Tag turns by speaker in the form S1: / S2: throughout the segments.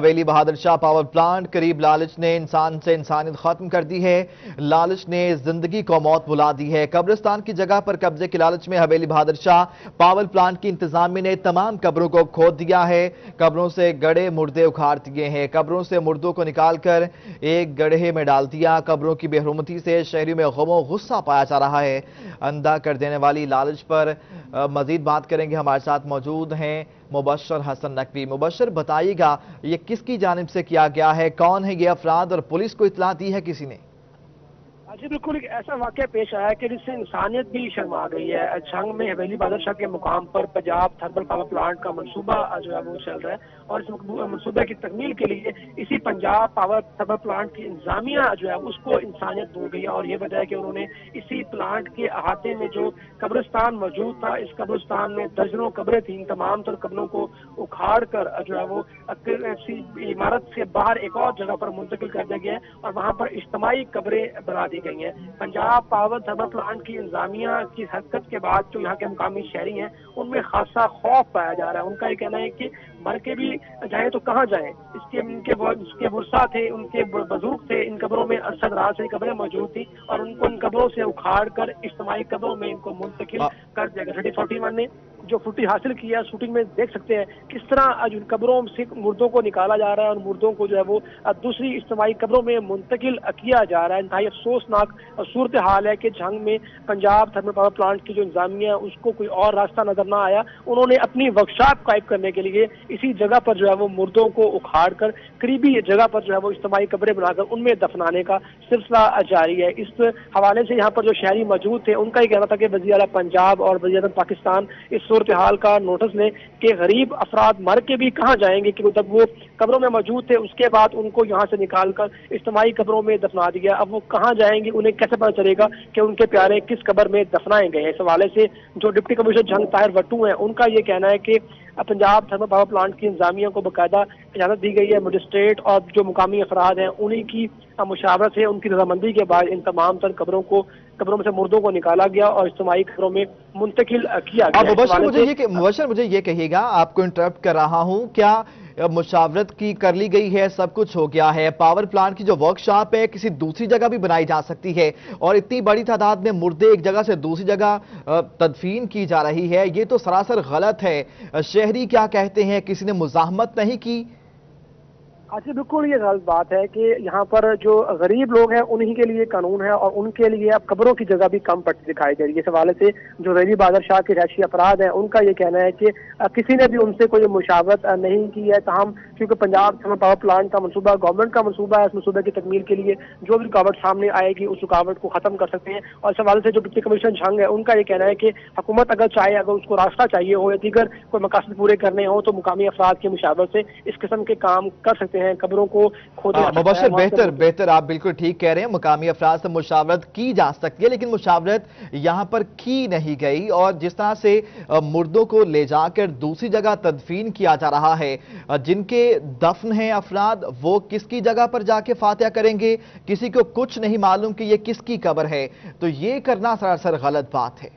S1: حویلی Bahadur Shah power plant قریب لالچ نے انسان سے انسانیت ختم کر دی ہے۔ لالچ نے زندگی کو موت بلا دی ہے۔ قبرستان کی جگہ پر قبضے کی لالچ میں حویلی بہادر شاہ پاور پلانٹ کی انتظامیہ نے تمام قبروں کو کھود دیا ہے۔ قبروں سے گڑھے مردے اکھاڑ دیے ہیں۔ قبروں سے مردوں کو نکال کر ایک گڑھے میں ڈال دیا۔ قبروں کی بے حرمتی سے شہریوں میں غم و غصہ پایا جا رہا ہے۔ اندھا کر دینے والی لالچ پر مزید بات کریں گے۔ ہمارے ساتھ موجود ہیں مبشر حسن نقوی۔ مبشر، بتائیے گا یہ کس کی جانب سے کیا گیا ہے؟ کون ہے یہ افراد اور پولیس کو اطلاع دی ہے کسی نے؟
S2: جی بالکل، ایک ایسا واقعہ پیش آیا ہے کہ جس سے انسانیت بھی شرما گئی ہے۔ جھنگ میں حویلی بہادر شاہ کے مقام پر پنجاب تھرمل پاور پلانٹ کا منصوبہ جو ہے وہ چل رہا ہے، اور اس منصوبے کی تکمیل کے لیے اسی پنجاب پاور تھرمل پلانٹ کی انتظامیہ جو ہے اس کو انسانیت بھول گئی ہے، اور یہ وجہ ہے کہ انہوں نے اسی پلانٹ کے احاطے میں جو قبرستان موجود تھا، اس قبرستان میں درجنوں قبریں تھیں، تمام تر قبروں کو اکھاڑ کر جو ہے وہ عمارت سے باہر ایک اور جگہ پر منتقل کر دیا گیا ہے، اور وہاں پر اجتماعی قبریں بنا دی گئی ہیں۔ پنجاب پاور تھرمل پلانٹ کی انتظامیہ کی حرکت کے بعد جو یہاں کے مقامی شہری ہیں ان میں خاصا خوف پایا جا رہا ہے۔ ان کا یہ کہنا ہے کہ مر کے بھی جائیں تو کہاں جائیں، ان کے ورثہ تھے، ان کے بزرگ تھے، ان قبروں میں عرصہ دراز سے قبریں موجود تھیں، اور ان کو ان قبروں سے اکھاڑ کر اجتماعی قبروں میں ان کو منتقل کر دیا گیا۔ 41 نے جو فوٹیج حاصل کیا ہے، شوٹنگ میں دیکھ سکتے ہیں کس طرح قبروں سے مردوں کو نکالا جا رہا ہے اور مردوں کو جو ہے وہ دوسری اجتماعی قبروں میں منتقل کیا جا رہا ہے۔ انتہائی افسوسناک صورتحال ہے کہ جھنگ میں پنجاب تھرمل پاور پلانٹ کی جو انتظامیہ ہے اس کو کوئی اور راستہ نظر نہ آیا۔ انہوں نے اپنی ورکشاپ قائم کرنے کے لیے اسی جگہ پر جو ہے وہ مردوں کو اکھاڑ کر قریبی جگہ پر جو ہے وہ اجتماعی قبریں بنا کر ان میں دفنانے کا سلسلہ جاری ہے۔ اس حوالے سے یہاں پر جو شہری موجود تھے ان کا یہ کہنا تھا کہ وزیر اعلیٰ پنجاب اور وزیر اعظم پاکستان اس صورتحال کا نوٹس لیں کہ غریب افراد مر کے بھی کہاں جائیں گے، کہ جب وہ قبروں میں موجود تھے اس کے بعد ان کو یہاں سے نکال کر اجتماعی قبروں میں دفنا دیا، اب وہ کہاں جائیں گے، انہیں کیسے پتہ چلے گا کہ ان کے پیارے کس قبر میں دفنائے گئے ہیں۔ اس حوالے سے جو ڈپٹی کمشنر جھنگ طاہر وٹو ہیں ان کا یہ کہنا ہے کہ پنجاب تھرمل پاور پلانٹ کی انتظامیہ کو باقاعدہ اجازت دی گئی ہے، مجسٹریٹ اور جو مقامی افراد ہیں انہی کی مشاورت سے، ان کی رضامندی کے بعد ان تمام تر قبروں میں سے مردوں کو نکالا گیا اور اجتماعی قبروں میں منتقل کیا گیا۔
S1: مبشر مجھے یہ کہیے گا، آپ کو انٹرپٹ کر رہا ہوں، کیا مشاورت کی کر لی گئی ہے، سب کچھ ہو گیا ہے، پاور پلانٹ کی جو ورکشاپ ہے کسی دوسری جگہ بھی بنائی جا سکتی ہے، اور اتنی بڑی تعداد میں مردے ایک جگہ سے دوسری جگہ تدفین کی جا رہی ہے، یہ تو سراسر غلط ہے۔ شہری کیا کہتے ہیں؟ کسی نے مزاحمت نہیں کی؟
S2: جی بالکل، یہ غلط بات ہے کہ یہاں پر جو غریب لوگ ہیں انہی کے لیے قانون ہے، اور ان کے لیے اب قبروں کی جگہ بھی کم پڑتی دکھائی دے رہی ہے۔ اس حوالے سے جو حویلی بہادر شاہ کے رہائشی افراد ہیں ان کا یہ کہنا ہے کہ کسی نے بھی ان سے کوئی مشاورت نہیں کی ہے، تاہم کیونکہ پنجاب تھرمل پاور پلانٹ کا منصوبہ گورنمنٹ کا منصوبہ ہے، اس منصوبے کی تکمیل کے لیے جو بھی رکاوٹ سامنے آئے گی اس رکاوٹ کو ختم کر سکتے ہیں۔ اور اس حوالے سے جو ڈپٹی کمشنر جھنگ ہے ان کا یہ کہنا ہے کہ حکومت اگر چاہے، اگر اس کو راستہ چاہیے ہو یا دیگر کوئی مقاصد پورے کرنے ہوں تو مقامی افراد کی مشاورت سے اس قسم کے کام کر سکتے ہیں۔ قبروں کو
S1: مبشر بہتر آپ بالکل ٹھیک کہہ رہے ہیں، مقامی افراد سے مشاورت کی جا سکتی ہے، لیکن مشاورت یہاں پر کی نہیں گئی، اور جس طرح سے مردوں کو لے جا کر دوسری جگہ تدفین کیا جا رہا ہے، جن کے دفن ہیں افراد وہ کس کی جگہ پر جا کے فاتحہ کریں گے، کسی کو کچھ نہیں معلوم کہ یہ کس کی قبر ہے، تو یہ کرنا سراسر غلط بات ہے۔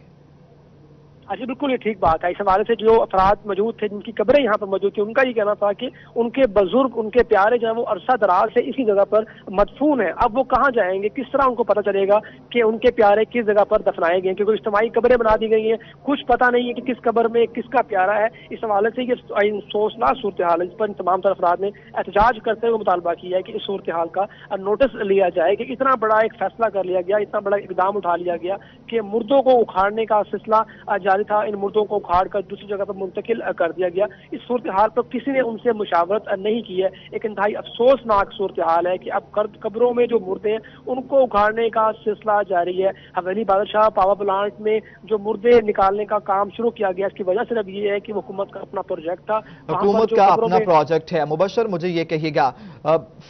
S2: جی بالکل، یہ ٹھیک بات ہے۔ اس حوالے سے جو افراد موجود تھے جن کی قبریں یہاں پر موجود تھیں ان کا یہ کہنا تھا کہ ان کے بزرگ، ان کے پیارے جو ہیں وہ عرصہ دراز سے اسی جگہ پر مدفون ہیں، اب وہ کہاں جائیں گے، کس طرح ان کو پتہ چلے گا کہ ان کے پیارے کس جگہ پر دفنائے گئے، کیونکہ اجتماعی قبریں بنا دی گئی ہیں، کچھ پتہ نہیں ہے کہ کس قبر میں کس کا پیارا ہے۔ اس حوالے سے یہ افسوسناک صورتحال ہے، اس پر تمام تر افراد نے احتجاج کرتے ہوئے مطالبہ کیا ہے کہ اس صورتحال کا نوٹس لیا جائے کہ اتنا بڑا ایک فیصلہ کر لیا گیا، اتنا بڑا اقدام اٹھا لیا گیا کہ مردوں کو اکھاڑنے کا سلسلہ جاری تھا، ان مردوں کو اکھاڑ کر دوسری جگہ پر منتقل کر دیا گیا۔ اس صورتحال پر کسی نے ان سے مشاورت نہیں کی ہے، ایک انتہائی افسوسناک صورتحال ہے کہ اب قبروں میں جو مردے ہیں ان کو اکھاڑنے کا سلسلہ جاری ہے۔ حویلی بہادر شاہ پاور پلانٹ میں جو مردے نکالنے کا کام شروع کیا گیا اس کی وجہ صرف یہ ہے کہ وہ حکومت کا اپنا پروجیکٹ تھا،
S1: حکومت کا اپنا پروجیکٹ ہے۔ مبشر مجھے یہ کہیے گا،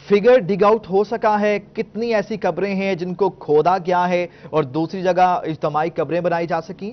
S1: فگر ڈگ آؤٹ ہو سکا ہے کتنی ایسی قبریں ہیں جن کو کھودا گیا ہے اور دوسری جگہ اجتماعی قبریں بنائی جا سکیں؟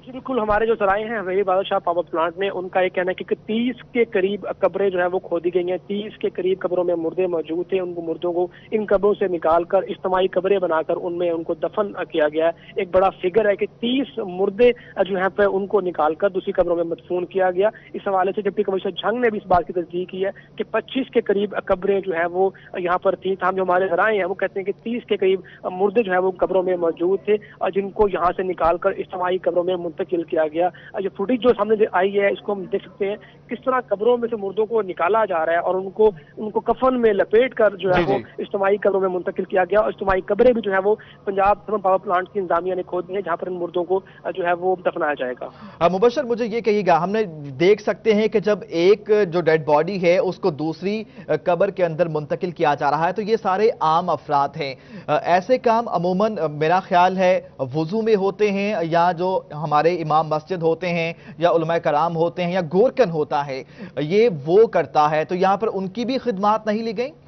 S2: جی بالکل، ہمارے جو ذرائع ہیں حویلی بادشاہ پاور پلانٹ میں، ان کا یہ کہنا ہے کہ 30 کے قریب قبریں جو ہے وہ کھودی گئی ہیں، 30 کے قریب قبروں میں مردے موجود تھے، ان کو مردوں کو ان قبروں سے نکال کر اجتماعی قبریں بنا کر ان میں ان کو دفن کیا گیا ہے۔ ایک بڑا فگر ہے کہ 30 مردے جو ہیں پہ ان کو نکال کر دوسری قبروں میں مدفون کیا گیا۔ اس حوالے سے ڈپٹی کمشنر جھنگ نے بھی اس بات کی تصدیق کی ہے کہ 25 کے قریب قبریں جو ہیں وہ یہاں پر تھیں، تاہم جو ہمارے ذرائع ہیں وہ کہتے ہیں کہ 30 کے قریب مردے جو ہیں وہ قبروں میں موجود تھے، اور جن کو یہاں سے نکال کر اجتماعی قبروں میں منتقل کیا گیا۔ جو فوٹیج جو سامنے آئی ہے، اس کو ہم دیکھ سکتے ہیں کس طرح قبروں میں سے مردوں کو نکالا جا رہا ہے اور ان کو کفن میں لپیٹ کر جو ہے وہ اجتماعی قبروں میں منتقل کیا گیا، اور اجتماعی قبریں بھی جو ہے وہ پنجاب تھرمل پاور پلانٹ کی انتظامیہ نے کھود دی ہیں، جہاں پر ان مردوں کو جو ہے وہ دفنایا جائے گا۔
S1: مبشر مجھے یہ کہیے گا، ہم نے دیکھ سکتے ہیں کہ جب ایک جو ڈیڈ باڈی ہے اس کو دوسری قبر کے اندر منتقل کیا جا رہا ہے تو یہ سارے عام افراد ہیں، ایسے کام عموماً میرا خیال ہے وضو میں ہوتے ہیں، یا جو ہمارے امام مسجد ہوتے ہیں یا علماء کرام ہوتے ہیں یا گورکن ہوتا ہے یہ وہ کرتا ہے، تو یہاں پر ان کی بھی خدمات نہیں لی گئیں؟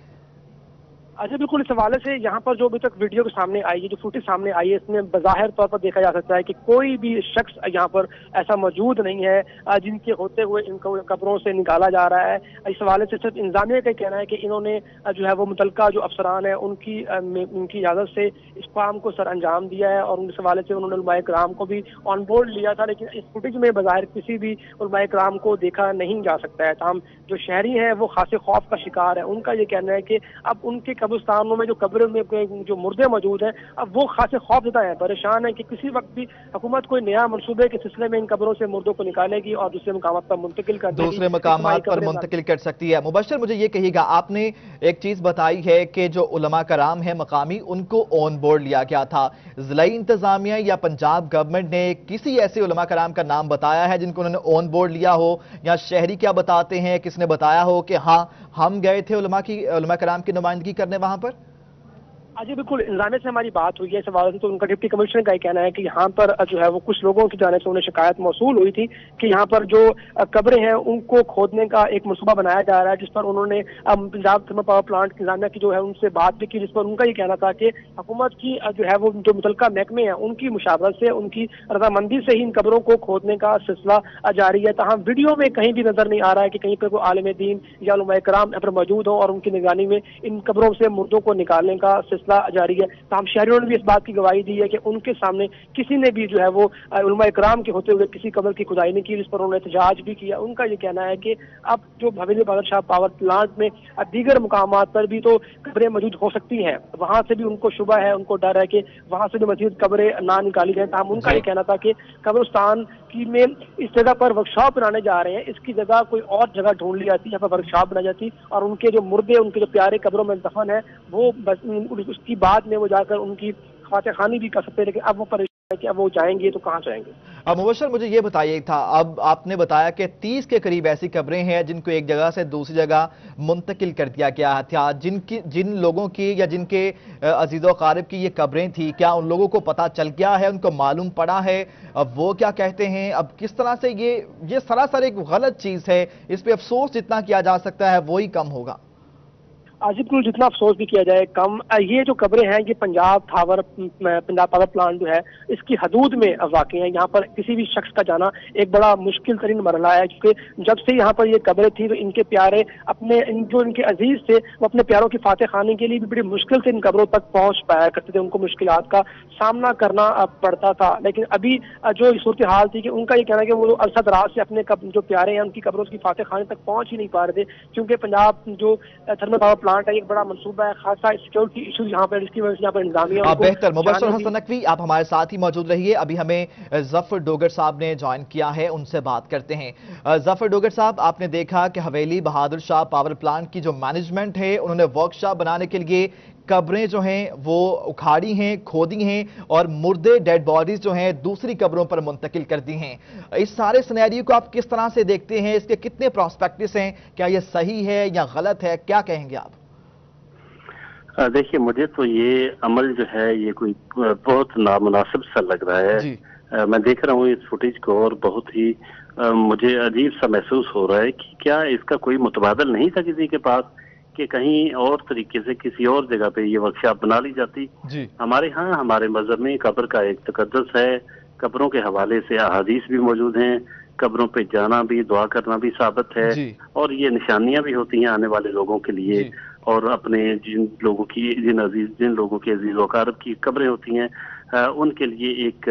S2: اچھا بالکل، اس حوالے سے یہاں پر جو ابھی تک ویڈیو کے سامنے آئی ہے، جو فوٹیج سامنے آئی ہے، اس میں بظاہر طور پر دیکھا جا سکتا ہے کہ کوئی بھی شخص یہاں پر ایسا موجود نہیں ہے جن کے ہوتے ہوئے ان کو قبروں سے نکالا جا رہا ہے۔ اس حوالے سے صرف انتظامیہ کا کہنا ہے کہ انہوں نے جو ہے وہ متعلقہ جو افسران ہیں ان کی اجازت سے اس کام کو سر انجام دیا ہے، اور اس حوالے سے انہوں نے علماء کرام کو بھی آن بورڈ لیا تھا، لیکن اس فوٹیج میں بظاہر کسی بھی علماء کرام کو دیکھا نہیں جا سکتا ہے۔ تاہم جو شہری ہیں وہ خاص خوف کا شکار ہے، ان کا یہ کہنا ہے کہ اب ان کے قبرستانوں میں جو قبروں میں جو مردے موجود ہیں اب وہ خاص خوف زدہ ہیں، پریشان ہیں کہ کسی وقت بھی حکومت کوئی نیا منصوبے کے سلسلے میں ان قبروں سے مردوں کو نکالے گی اور دوسرے مقامات پر منتقل کر دے گی،
S1: دوسرے مقامات پر منتقل کر سکتی ہے۔ مبشر مجھے یہ کہیے گا، آپ نے ایک چیز بتائی ہے کہ جو علماء کرام ہیں مقامی ان کو آن بورڈ لیا گیا تھا، ضلعی انتظامیہ یا پنجاب گورنمنٹ نے کسی ایسے علماء کرام کا نام بتایا ہے جن کو انہوں نے آن بورڈ لیا ہو، یا شہری کیا بتاتے ہیں، کس نے بتایا ہو کہ ہاں ہم گئے تھے علماء کرام کی نمائندگی کرنے وہاں پر؟
S2: جی بالکل، انتظامیہ سے ہماری بات ہوئی ہے اس حوالے سے، تو ان کا ڈپٹی کمشنر کا یہ کہنا ہے کہ یہاں پر جو ہے وہ کچھ لوگوں کی جانب سے انہیں شکایت موصول ہوئی تھی کہ یہاں پر جو قبریں ہیں ان کو کھودنے کا ایک منصوبہ بنایا جا رہا ہے، جس پر انہوں نے پنجاب تھرمل پاور پلانٹ کی انتظامیہ کی جو ہے ان سے بات بھی کی، جس پر ان کا یہ کہنا تھا کہ حکومت کی جو ہے وہ جو متعلقہ محکمے ہیں ان کی مشاورت سے، ان کی رضامندی سے ہی ان قبروں کو کھودنے کا سلسلہ جاری ہے۔ تاہم ویڈیو میں کہیں بھی نظر نہیں آ رہا ہے کہ کہیں پر کوئی عالم دین یا علماء کرام یہاں پر موجود ہوں اور ان کی نگرانی میں ان قبروں سے مردوں کو نکالنے کا سلسلہ جاری ہے۔ تاہم شہریوں نے بھی اس بات کی گواہی دی ہے کہ ان کے سامنے کسی نے بھی جو ہے وہ علماء کرام کے ہوتے ہوئے کسی قبر کی کھدائی نہیں کی، جس پر انہوں نے احتجاج بھی کیا۔ ان کا یہ کہنا ہے کہ اب جو حویلی بادشاہ پاور پلانٹ میں دیگر مقامات پر بھی تو قبریں موجود ہو سکتی ہیں، وہاں سے بھی ان کو شبہ ہے، ان کو ڈر ہے کہ وہاں سے بھی مزید قبریں نہ نکالی جائیں۔ تاہم ان کا یہ کہنا تھا کہ قبرستان کی میں اس جگہ پر ورکشاپ بنانے جا رہے ہیں، اس کی جگہ کوئی اور جگہ ڈھونڈ لی جاتی، یہاں پر ورکشاپ بنائی جاتی اور ان کے جو مردے، ان کے جو پیارے قبروں میں دفن ہے وہ اس کی بعد میں وہ جا کر ان کی فاتح خانی بھی کر سکتے ہیں، لیکن اب وہ پریشان ہے کہ اب وہ جائیں گے تو کہاں جائیں گے۔
S1: اب مبشر مجھے یہ بتائیے تھا، اب آپ نے بتایا کہ 30 کے قریب ایسی قبریں ہیں جن کو ایک جگہ سے دوسری جگہ منتقل کر دیا گیا تھا، جن لوگوں کی یا جن کے عزیز و اقارب کی یہ قبریں تھی، کیا ان لوگوں کو پتہ چل گیا ہے، ان کو معلوم پڑا ہے، اب وہ کیا کہتے ہیں؟ اب کس طرح سے یہ سراسر ایک غلط چیز ہے، اس پہ افسوس جتنا کیا جا سکتا ہے وہی کم ہوگا۔
S2: بالکل، جتنا افسوس بھی کیا جائے کم۔ یہ جو قبریں ہیں یہ پنجاب پاور پلانٹ جو ہے اس کی حدود میں واقع ہیں، یہاں پر کسی بھی شخص کا جانا ایک بڑا مشکل ترین مرحلہ ہے، کیونکہ جب سے یہاں پر یہ قبریں تھیں تو ان کے پیارے جو ان کے عزیز تھے وہ اپنے پیاروں کی فاتح خانے کے لیے بھی بڑی مشکل سے ان قبروں تک پہنچ پایا کرتے تھے، ان کو مشکلات کا سامنا کرنا پڑتا تھا۔ لیکن ابھی جو صورتحال تھی کہ ان کا یہ کہنا ہے کہ وہ عرصہ دراز سے اپنے جو پیارے ہیں ان کی قبروں کی فاتح خانے تک پہنچ ہی نہیں پا رہے تھے، کیونکہ پنجاب جو تھرمل پاور پلانٹ ہے ایک بڑا منصوبہ ہے، خاصا سیکیورٹی ایشوز یہاں پر، اس کی وجہ سے یہاں پر انتظامیہ
S1: بہتر۔ مبشر حسن نقوی آپ ہمارے ساتھ ہی موجود رہیے، ابھی ہمیں ظفر ڈوگر صاحب نے جوائن کیا ہے، ان سے بات کرتے ہیں۔ ظفر ڈوگر صاحب، آپ نے دیکھا کہ حویلی بہادر شاہ پاور پلانٹ کی جو مینجمنٹ ہے انہوں نے ورکشاپ بنانے کے لیے قبریں جو ہیں وہ اکھاڑی ہیں، کھودی ہیں اور مردے ڈیڈ باڈیز جو ہیں دوسری قبروں پر منتقل کر دی ہیں۔ اس سارے سینیریو کو آپ کس طرح سے دیکھتے ہیں؟ اس کے کتنے پراسپیکٹس ہیں؟ کیا یہ صحیح ہے یا غلط ہے؟ کیا کہیں گے آپ؟
S3: دیکھیے، مجھے تو یہ عمل جو ہے یہ کوئی بہت نامناسب سا لگ رہا ہے۔ میں دیکھ رہا ہوں اس فوٹیج کو اور بہت ہی مجھے عجیب سا محسوس ہو رہا ہے کہ کیا اس کا کوئی متبادل نہیں تھا کسی کے پاس کہ کہیں اور طریقے سے کسی اور جگہ پہ یہ ورکشاپ بنا لی جاتی۔ ہمارے ہاں ہمارے مذہب میں قبر کا ایک تقدس ہے، قبروں کے حوالے سے احادیث بھی موجود ہیں، قبروں پہ جانا بھی، دعا کرنا بھی ثابت ہے، اور یہ نشانیاں بھی ہوتی ہیں آنے والے لوگوں کے لیے، اور اپنے جن لوگوں کے عزیز و اقارب کی قبریں ہوتی ہیں ان کے لیے ایک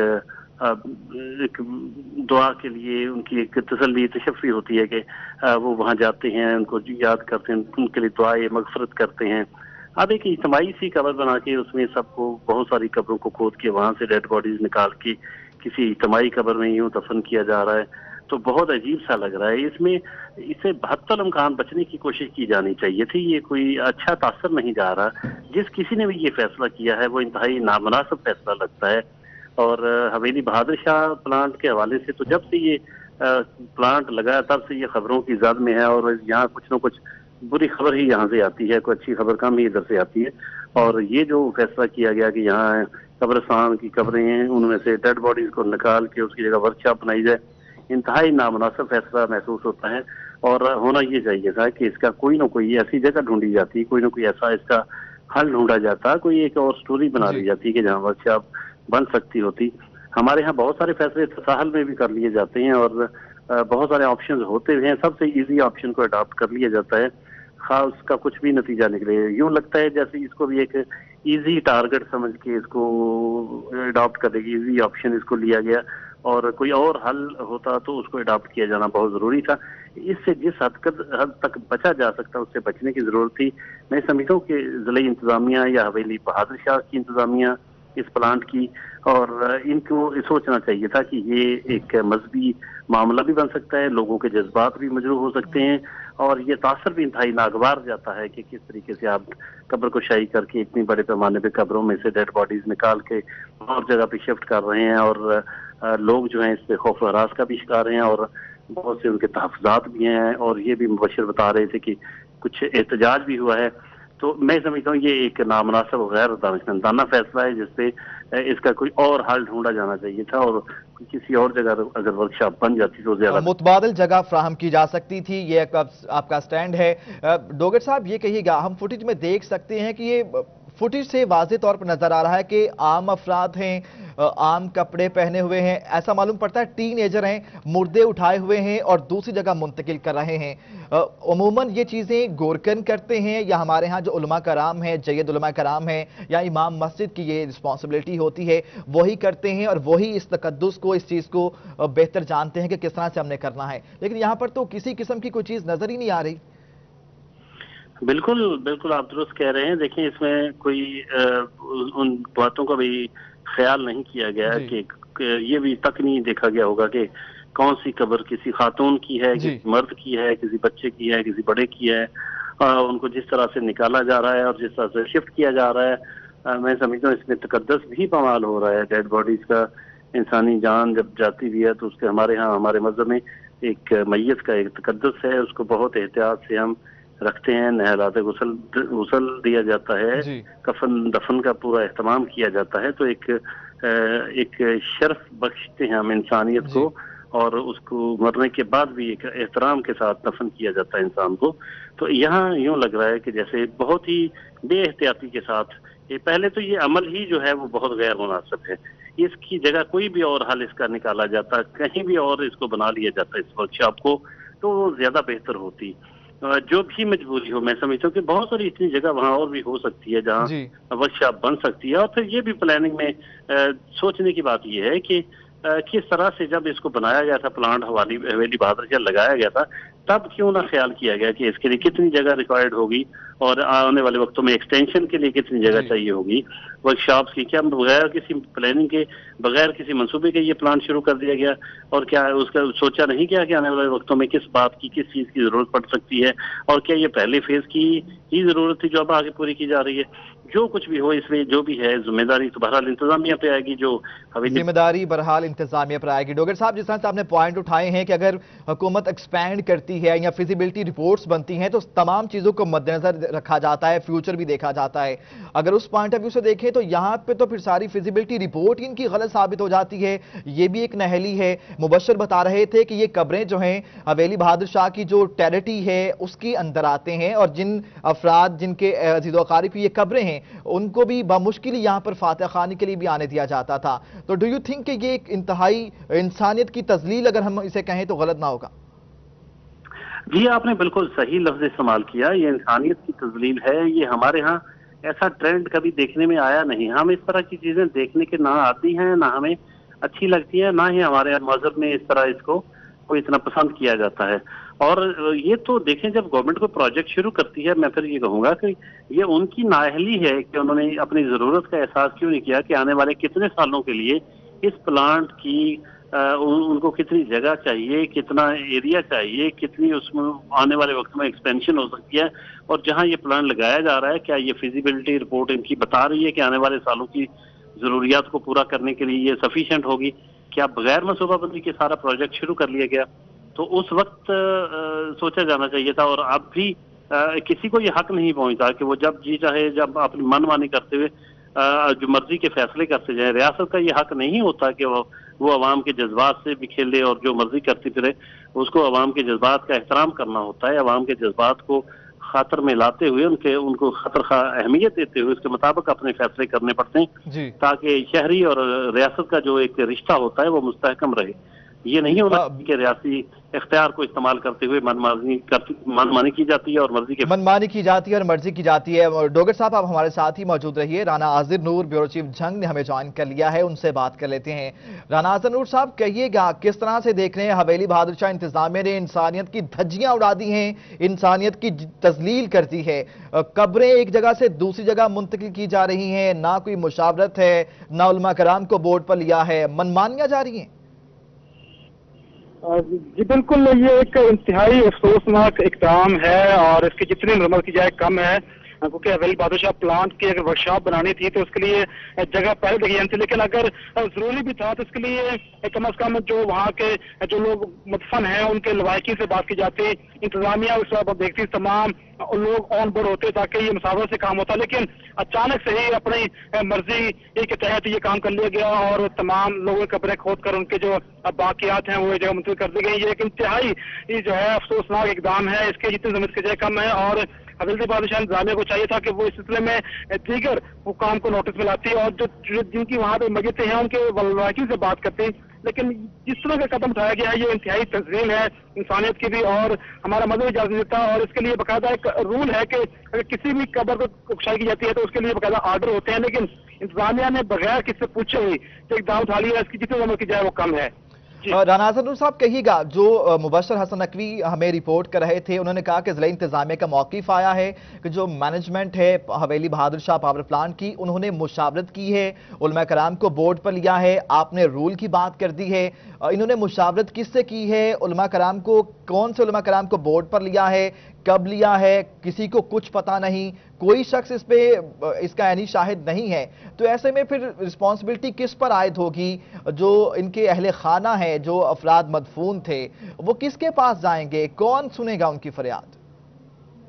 S3: دعا کے لیے ان کی ایک تسلی تشفی ہوتی ہے کہ وہ وہاں جاتے ہیں، ان کو یاد کرتے ہیں، ان کے لیے دعائے مغفرت کرتے ہیں۔ اب ایک اجتماعی سی قبر بنا کے اس میں سب کو بہت ساری قبروں کو کھود کے وہاں سے ڈیڈ باڈیز نکال کے کسی اجتماعی قبر میں یوں دفن کیا جا رہا ہے، تو بہت عجیب سا لگ رہا ہے۔ اس میں اسے بحتی الامکان بچنے کی کوشش کی جانی چاہیے تھی، یہ کوئی اچھا تاثر نہیں جا رہا۔ جس کسی نے بھی یہ فیصلہ کیا ہے وہ انتہائی نامناسب فیصلہ لگتا ہے، اور حویلی بہادر شاہ پلانٹ کے حوالے سے تو جب سے یہ پلانٹ لگا تب سے یہ خبروں کی زد میں ہے، اور یہاں کچھ نہ کچھ بری خبر ہی یہاں سے آتی ہے، کوئی اچھی خبر کم ہی ادھر سے آتی ہے۔ اور یہ جو فیصلہ کیا گیا کہ یہاں قبرستان کی قبریں ہیں ان میں سے ڈیڈ باڈیز کو نکال کے اس کی جگہ ورک شاپ بنائی جائے، انتہائی نامناسب فیصلہ محسوس ہوتا ہے، اور ہونا یہ چاہیے تھا کہ اس کا کوئی نہ کوئی ایسی جگہ ڈھونڈی جاتی، کوئی نہ کوئی ایسا اس کا حل ڈھونڈا جاتا، کوئی ایک اور سٹوری بنا دی جاتی کہ جہاں ورک شاپ بن سکتی ہوتی۔ ہمارے ہاں بہت سارے فیصلے تساہل میں بھی کر لیے جاتے ہیں، اور بہت سارے آپشنز ہوتے ہیں، سب سے ایزی آپشن کو اڈاپٹ کر لیا جاتا ہے، خاص اس کا کچھ بھی نتیجہ نکلے۔ یوں لگتا ہے جیسے اس کو بھی ایک ایزی ٹارگٹ سمجھ کے اس کو اڈاپٹ کرنے کی ایزی آپشن اس کو لیا گیا، اور کوئی اور حل ہوتا تو اس کو اڈاپٹ کیا جانا بہت ضروری تھا۔ اس سے جس حد تک بچا جا سکتا اس سے بچنے کی ضرورت تھی۔ میں سمجھتا ہوں کہ ضلعی انتظامیہ یا حویلی بہادر شاہ کی انتظامیہ اس پلانٹ کی، اور ان کو سوچنا چاہیے تھا کہ یہ ایک مذہبی معاملہ بھی بن سکتا ہے، لوگوں کے جذبات بھی مجروح ہو سکتے ہیں، اور یہ تاثر بھی انتہائی ناگوار جاتا ہے کہ کس طریقے سے آپ قبر کو شائع کر کے اتنی بڑے پیمانے پہ قبروں میں سے ڈیڈ باڈیز نکال کے اور جگہ پہ شفٹ کر رہے ہیں، اور لوگ جو ہیں اس پہ خوف و ہراس کا بھی شکار ہیں، اور بہت سے ان کے تحفظات بھی ہیں، اور یہ بھی مبشر بتا رہے تھے کہ کچھ احتجاج بھی ہوا ہے۔ تو میں سمجھتا ہوں یہ ایک نامناسب غیر دانشمندانہ فیصلہ ہے، جس پہ اس کا کوئی اور حل ڈھونڈا جانا چاہیے تھا، اور کسی اور جگہ اگر ورکشاپ بن جاتی تو زیادہ
S1: متبادل جگہ فراہم کی جا سکتی تھی۔ یہ آپ کا سٹینڈ ہے ڈوگر صاحب، یہ کہیے گا، ہم فوٹیج میں دیکھ سکتے ہیں کہ یہ فوٹیج سے واضح طور پر نظر آ رہا ہے کہ عام افراد ہیں، عام کپڑے پہنے ہوئے ہیں، ایسا معلوم پڑتا ہے ٹین ایجر ہیں، مردے اٹھائے ہوئے ہیں اور دوسری جگہ منتقل کر رہے ہیں۔ عموماً یہ چیزیں گورکن کرتے ہیں، یا ہمارے ہاں جو علماء کرام ہیں، جید علماء کرام ہیں، یا امام مسجد کی یہ رسپانسبلٹی ہوتی ہے، وہی کرتے ہیں، اور وہی اس تقدس کو، اس چیز کو بہتر جانتے ہیں کہ کس طرح سے ہم نے کرنا ہے، لیکن یہاں پر تو کسی قسم کی کوئی چیز نظر ہی نہیں آ رہی۔
S3: بالکل بالکل آپ درست کہہ رہے ہیں۔ دیکھیں اس میں کوئی ان باتوں کا بھی خیال نہیں کیا گیا کہ یہ بھی تک نہیں دیکھا گیا ہوگا کہ کون سی قبر کسی خاتون کی ہے، کسی مرد کی ہے، کسی بچے کی ہے، کسی بڑے کی ہے، ان کو جس طرح سے نکالا جا رہا ہے اور جس طرح سے شفٹ کیا جا رہا ہے، میں سمجھتا ہوں اس میں تقدس بھی پامال ہو رہا ہے۔ ڈیڈ باڈیز کا، انسانی جان جب جاتی بھی ہے تو اس کے ہمارے مذہب میں ایک میت کا ایک تقدس ہے، اس کو بہت احتیاط سے ہم رکھتے ہیں، نہلات غسل دیا جاتا ہے، کفن دفن کا پورا اہتمام کیا جاتا ہے، تو ایک شرف بخشتے ہیں ہم انسانیت کو، اور اس کو مرنے کے بعد بھی ایک احترام کے ساتھ دفن کیا جاتا ہے انسان کو۔ تو یہاں یوں لگ رہا ہے کہ جیسے بہت ہی بے احتیاطی کے ساتھ، پہلے تو یہ عمل ہی جو ہے وہ بہت غیر مناسب ہے، اس کی جگہ کوئی بھی اور حل اس کا نکالا جاتا، کہیں بھی اور اس کو بنا لیا جاتا اس ورکشاپ کو، تو وہ زیادہ بہتر ہوتی۔ جو بھی مجبوری ہو، میں سمجھتا ہوں کہ بہت ساری اتنی جگہ وہاں اور بھی ہو سکتی ہے جہاں ورکشاپ بن سکتی ہے، اور پھر یہ بھی پلاننگ میں سوچنے کی بات یہ ہے کہ کس طرح سے جب اس کو بنایا گیا تھا، پلانٹ حویلی بہادر شاہ لگایا گیا تھا، تب کیوں نہ خیال کیا گیا کہ اس کے لیے کتنی جگہ ریکوائرڈ ہوگی، اور آنے والے وقتوں میں ایکسٹینشن کے لیے کتنی جگہ چاہیے ہوگی ورکشاپس کی۔ کیا بغیر کسی پلاننگ کے، بغیر کسی منصوبے کے یہ پلان شروع کر دیا گیا، اور کیا اس کا سوچا نہیں گیا کہ آنے والے وقتوں میں کس بات کی، کس چیز کی ضرورت پڑ سکتی ہے، اور کیا یہ پہلے فیز کی ہی ضرورت تھی جو اب آگے پوری کی جا رہی ہے۔ جو کچھ بھی ہو، اس میں جو بھی ہے ذمہ داری تو بہرحال انتظامیہ پہ آئے گی، جو
S1: ذمہ داری بہرحال انتظامیہ پر آئے گی۔ ڈوگر صاحب، جس طرح سے آپ نے پوائنٹ اٹھائے ہیں کہ اگر حکومت ایکسپینڈ کرتی ہے یا فیزیبلٹی رپورٹس بنتی ہیں تو تمام چیزوں کو مد نظر رکھا جاتا ہے، فیوچر بھی دیکھا جاتا ہے۔ اگر اس پوائنٹ آف ویو سے دیکھیں تو یہاں پہ تو پھر ساری فیزیبلٹی رپورٹ ان کی غلط ثابت ہو جاتی ہے، یہ بھی ایک نہلی ہے۔ مبشر بتا رہے تھے کہ یہ قبریں جو ہیں حویلی بہادر شاہ کی جو ٹیریٹی ہے اس کے اندر آتے ہیں، اور جن افراد جن کے عزیز و اقارب کی یہ قبریں ہیں ہیں ان کو بھی بمشکل یہاں پر فاتح خانی کے لیے بھی آنے دیا جاتا تھا. تو ڈو یو تھنک کہ یہ ایک انتہائی انسانیت کی تذلیل اگر ہم اسے کہیں تو غلط نہ ہوگا؟
S3: جی آپ نے بالکل صحیح لفظ استعمال کیا. یہ انسانیت کی تذلیل ہے. یہ ہمارے ہاں ایسا ٹرینڈ کبھی دیکھنے میں آیا نہیں. ہم اس طرح کی چیزیں دیکھنے کے نہ آتی ہیں، نہ ہمیں اچھی لگتی ہیں، نہ ہی ہمارے مذہب میں اس طرح اس کو کوئی اتنا پسند کیا جاتا ہے. اور یہ تو دیکھیں جب گورنمنٹ کو پروجیکٹ شروع کرتی ہے، میں پھر یہ کہوں گا کہ یہ ان کی نااہلی ہے کہ انہوں نے اپنی ضرورت کا احساس کیوں نہیں کیا کہ آنے والے کتنے سالوں کے لیے اس پلانٹ کی ان کو کتنی جگہ چاہیے، کتنا ایریا چاہیے، کتنی اس میں آنے والے وقت میں ایکسپینشن ہو سکتی ہے، اور جہاں یہ پلان لگایا جا رہا ہے کیا یہ فیزیبلٹی رپورٹ ان کی بتا رہی ہے کہ آنے والے سالوں کی ضروریات کو پورا کرنے کے لیے یہ سفیشینٹ ہوگی؟ کیا بغیر منصوبہ بندی کے سارا پروجیکٹ شروع کر لیا گیا؟ تو اس وقت سوچا جانا چاہیے تھا. اور اب بھی کسی کو یہ حق نہیں پہنچتا کہ وہ جب جی چاہے جب اپنی من مانی کرتے ہوئے جو مرضی کے فیصلے کرتے جائیں. ریاست کا یہ حق نہیں ہوتا کہ وہ عوام کے جذبات سے بھی کھیلے اور جو مرضی کرتی پھرے. اس کو عوام کے جذبات کا احترام کرنا ہوتا ہے. عوام کے جذبات کو خاطر میں لاتے ہوئے ان کو خاطر خواہ اہمیت دیتے ہوئے اس کے مطابق اپنے فیصلے کرنے پڑتے ہیں تاکہ شہری اور ریاست کا جو ایک رشتہ ہوتا ہے وہ مستحکم رہے. یہ نہیں ہونا کہ ریاستی اختیار کو استعمال کرتے ہوئے منمانی کی جاتی ہے اور منمانی کی
S1: جاتی ہے. ڈوگر صاحب آپ ہمارے ساتھ ہی موجود رہیے. رانا آذر نور بیورو چیف جنگ نے ہمیں جوائن کر لیا ہے، ان سے بات کر لیتے ہیں. رانا آذر نور صاحب کہیے گا کس طرح سے دیکھ رہے ہیں حویلی بہادر شاہ انتظامیہ نے انسانیت کی دھجیاں اڑا دی ہیں، انسانیت کی تذلیل کر دی ہے. قبریں ایک جگہ سے دوسری جگہ منتقل کی جا رہی ہیں، نہ کوئی مشاورت ہے، نہ علماء کرام کو بورڈ پر لیا ہے، منمانیاں جاری ہیں.
S4: جی بالکل، یہ ایک انتہائی افسوسناک اقدام ہے اور اس کی جتنی مرمت کی جائے کم ہے، کیونکہ حویلی بہادر شاہ پلانٹ کی اگر ورکشاپ بنانی تھی تو اس کے لیے جگہ پہلے لگی جانی تھی، لیکن اگر ضروری بھی تھا تو اس کے لیے کم از کم جو وہاں کے جو لوگ مدفن ہیں ان کے لوائقین سے بات کی جاتی. انتظامیہ اس وقت دیکھتی تمام لوگ آن بورڈ ہوتے تاکہ یہ مساوات سے کام ہوتا، لیکن اچانک سے ہی اپنی مرضی کے تحت یہ کام کر لیا گیا اور تمام لوگوں قبریں کھود کر ان کے جو باقیات ہیں وہ جگہ منتقل کر دی گئی. یہ ایک انتہائی جو ہے افسوسناک اقدام ہے. اس کے جتنی ضرورت کی جائے کم ہے اور حویلی بہادر شاہ انتظامیہ کو چاہیے تھا کہ وہ اس سلسلے میں دیگر حکام کو نوٹس میں لاتی اور جن کی وہاں پہ مسجدیں ہیں ان کے لوائقین سے بات کرتی. لیکن جس طرح کا قدم اٹھایا گیا ہے یہ انتہائی تذلیل ہے انسانیت کی بھی، اور ہمارا مذہب اجازت دیتا ہے. اور اس کے لیے باقاعدہ ایک رول ہے کہ اگر کسی بھی قبر کو کشائی کی جاتی ہے تو اس کے لیے باقاعدہ آرڈر ہوتے ہیں، لیکن انتظامیہ نے بغیر کسی سے پوچھے ہی جو اقدام اٹھا لیا ہے اس کی جتنی عمر کی جائے وہ کم ہے.
S1: رانا آذر نور صاحب کہیے گا، جو مبشر حسن نقوی ہمیں رپورٹ کر رہے تھے انہوں نے کہا کہ ضلعی انتظامیہ کا موقف آیا ہے کہ جو مینجمنٹ ہے حویلی بہادر شاہ پاور پلانٹ کی انہوں نے مشاورت کی ہے، علماء کرام کو بورڈ پر لیا ہے. آپ نے رول کی بات کر دی ہے، انہوں نے مشاورت کس سے کی ہے؟ علماء کرام کو کون سے علماء کرام کو بورڈ پر لیا ہے، کب لیا ہے؟ کسی کو کچھ پتہ نہیں، کوئی شخص اس پہ اس کا عینی شاہد نہیں ہے. تو ایسے میں پھر رسپانسبلٹی کس پر عائد ہوگی؟ جو ان کے اہل خانہ ہیں، جو افراد مدفون تھے، وہ کس کے پاس جائیں گے؟ کون سنے گا ان کی فریاد؟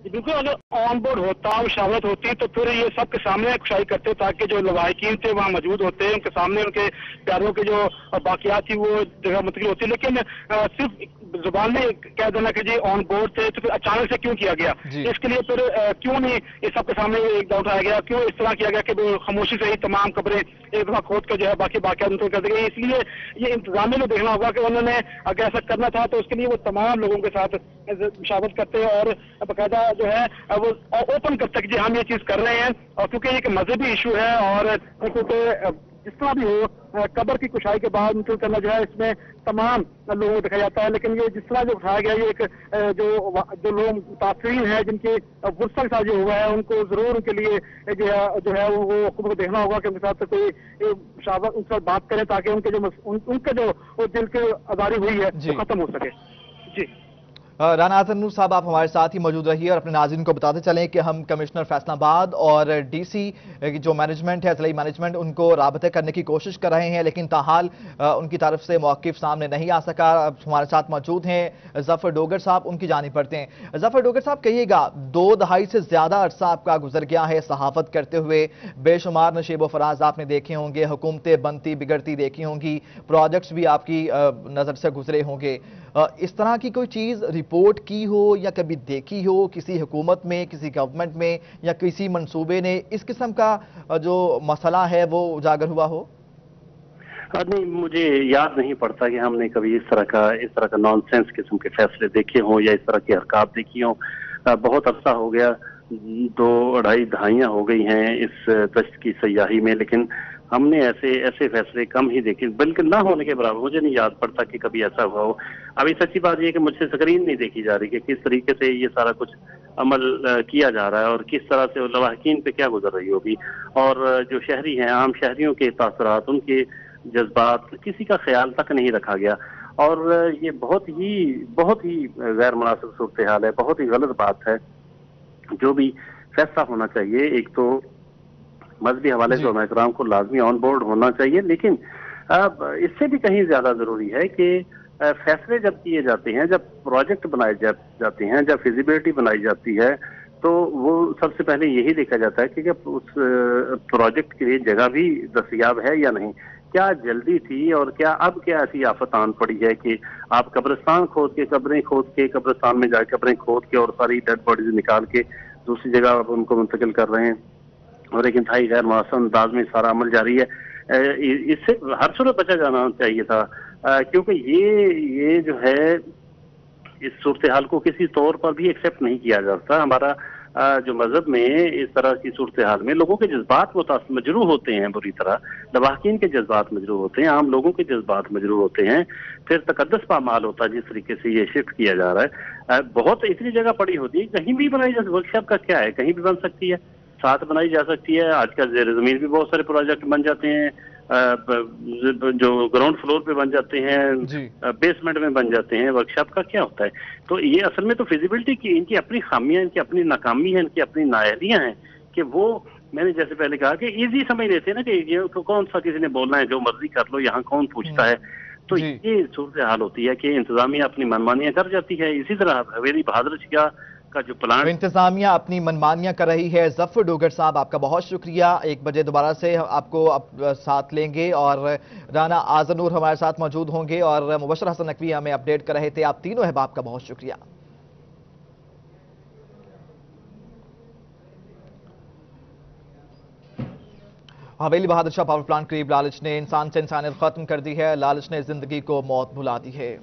S4: بالکل، اگر آن بورڈ ہوتا، مشاورت ہوتی تو پھر یہ سب کے سامنے کشائی کرتے تاکہ جو لوائقین تھے وہاں موجود ہوتے، ان کے سامنے ان کے پیاروں کے جو باقیات تھی وہ جگہ منتقل ہوتی. لیکن صرف زبان میں کہہ دینا کہ جی آن بورڈ تھے تو پھر اچانک سے کیوں کیا گیا؟ اس کے لیے پھر کیوں نہیں یہ سب کے سامنے ایک دم اٹھایا گیا؟ کیوں اس طرح کیا گیا کہ خاموشی سے ہی تمام قبریں ایک دفعہ کھود کر جو ہے باقی باقیات منتقل کر دی گئی؟ اس لیے یہ انتظامیہ کو دیکھنا ہوگا کہ انہوں نے اگر ایسا کرنا تھا تو اس کے لیے وہ تمام لوگوں کے ساتھ مشاورت کرتے اور باقاعدہ جو ہے وہ اوپن کرتے کہ جی ہم یہ چیز کر رہے ہیں. اور کیونکہ یہ ایک مذہبی ایشو ہے اور کیونکہ جس طرح بھی ہو قبر کی کشائی کے بعد منتقل کرنا جو ہے اس میں تمام لوگوں کو دکھایا جاتا ہے، لیکن یہ جس طرح جو اٹھایا گیا یہ ایک جو لوگ متاثرین ہیں جن کے ورثہ کے ساتھ جو ہوا ہے ان کو ضرور ان کے لیے جو ہے وہ خود کو دیکھنا ہوگا کہ ان کے ساتھ کوئی مشاورت ان کے ساتھ بات کریں تاکہ ان کے جو دل کی آزاری ہوئی ہے وہ ختم ہو سکے. جی
S1: رانا آذر نور صاحب آپ ہمارے ساتھ ہی موجود رہیے اور اپنے ناظرین کو بتاتے چلیں کہ ہم کمشنر فیصل آباد اور ڈی سی جو مینجمنٹ ہے، ضلعی مینجمنٹ، ان کو رابطے کرنے کی کوشش کر رہے ہیں لیکن تاحال ان کی طرف سے موقف سامنے نہیں آ سکا. ہمارے ساتھ موجود ہیں ظفر ڈوگر صاحب، ان کی جانب پڑھتے ہیں. ظفر ڈوگر صاحب کہیے گا، 2 دہائی سے زیادہ عرصہ آپ کا گزر گیا ہے صحافت کرتے ہوئے، بے شمار نشیب و فراز آپ نے دیکھے ہوں گے، حکومتیں بنتی بگڑتی دیکھی ہوں گی، پروجیکٹس بھی آپ کی نظر سے گزرے ہوں گے. اس طرح کی کوئی چیز رپورٹ کی ہو یا کبھی دیکھی ہو کسی حکومت میں، کسی گورنمنٹ میں یا کسی منصوبے نے اس قسم کا جو مسئلہ ہے وہ اجاگر ہوا ہو؟
S3: نہیں، مجھے یاد نہیں پڑتا کہ ہم نے کبھی اس طرح کا نان سینس قسم کے فیصلے دیکھے ہوں یا اس طرح کی حرکات دیکھی ہوں۔ بہت عرصہ ہو گیا، 2-2.5 دہائیاں ہو گئی ہیں اس دشت کی سیاحی میں، لیکن ہم نے ایسے فیصلے کم ہی دیکھے، بلکہ نہ ہونے کے برابر۔ مجھے نہیں یاد پڑتا کہ کبھی ایسا ہوا ہو۔ ابھی سچی بات یہ کہ مجھ سے اسکرین نہیں دیکھی جا رہی کہ کس طریقے سے یہ سارا کچھ عمل کیا جا رہا ہے اور کس طرح سے لواحقین پہ کیا گزر رہی ہوگی، اور جو شہری ہیں، عام شہریوں کے تاثرات، ان کے جذبات، کسی کا خیال تک نہیں رکھا گیا، اور یہ بہت ہی غیر مناسب صورتحال ہے، بہت ہی غلط بات ہے۔ جو بھی فیصلہ ہونا چاہیے، ایک تو مذہبی حوالے سے علماء کرام کو لازمی آن بورڈ ہونا چاہیے، لیکن اب اس سے بھی کہیں زیادہ ضروری ہے کہ فیصلے جب کیے جاتے ہیں، جب پروجیکٹ بنائے جاتے ہیں، جب فیزیبلٹی بنائی جاتی ہے، تو وہ سب سے پہلے یہی دیکھا جاتا ہے کہ اس پروجیکٹ کے لیے جگہ بھی دستیاب ہے یا نہیں، کیا جلدی تھی، اور کیا اب کیا ایسی آفت آن پڑی ہے کہ آپ قبرستان کھود کے، قبریں کھود کے، قبرستان میں جا کے قبریں کھود کے اور ساری ڈیڈ باڈیز نکال کے دوسری جگہ ان کو منتقل کر رہے ہیں، اور ایک انتہائی غیر مناسب انداز میں سارا عمل جاری ہے۔ اس سے ہر صورت بچا جانا چاہیے تھا، کیونکہ یہ جو ہے اس صورتحال کو کسی طور پر بھی ایکسیپٹ نہیں کیا جاتا۔ ہمارا جو مذہب میں اس طرح کی صورتحال میں لوگوں کے جذبات مجروح ہوتے ہیں، بری طرح لواحقین کے جذبات مجروح ہوتے ہیں، عام لوگوں کے جذبات مجروح ہوتے ہیں، پھر تقدس پامال ہوتا ہے جس طریقے سے یہ شفٹ کیا جا رہا ہے۔ بہت اتنی جگہ پڑی ہوتی ہے، کہیں بھی بنائی جا سکتی ہے، ورک شاپ کا کیا ہے، کہیں بھی بن سکتی ہے، ساتھ بنائی جا سکتی ہے۔ آج کل زیر زمین بھی بہت سارے پروجیکٹ بن جاتے ہیں، جو گراؤنڈ فلور پہ بن جاتے ہیں، بیسمنٹ میں بن جاتے ہیں، ورک شاپ کا کیا ہوتا ہے؟ تو یہ اصل میں تو فیزیبلٹی کی ان کی اپنی خامیاں، ان کی اپنی ناکامی ہے، ان کی اپنی نااہلیاں ہیں، کہ وہ میں نے جیسے پہلے کہا کہ ایزی سمجھ لیتے ہیں نا کہ یہ کون سا کسی نے بولنا ہے، جو مرضی کر لو، یہاں کون پوچھتا ہے۔ تو یہ صورتحال ہوتی ہے کہ انتظامیہ اپنی منمانیاں کر جاتی ہے۔ اسی طرح حویلی بہادر شاہ کا جو پلان،
S1: انتظامیہ اپنی منمانیاں کر رہی ہے۔ ظفر ڈوگر صاحب، آپ کا بہت شکریہ۔ 1 بجے دوبارہ سے آپ کو ساتھ لیں گے، اور رانا آذر ہمارے ساتھ موجود ہوں گے، اور مبشر حسن نقوی ہمیں اپڈیٹ کر رہے تھے۔ آپ تینوں احباب کا بہت شکریہ۔ حویلی بہادر شاہ پاور پلانٹ قریب لالچ نے انسان سے انسانیت ختم کر دی ہے، لالچ نے زندگی کو موت بھلا دی ہے۔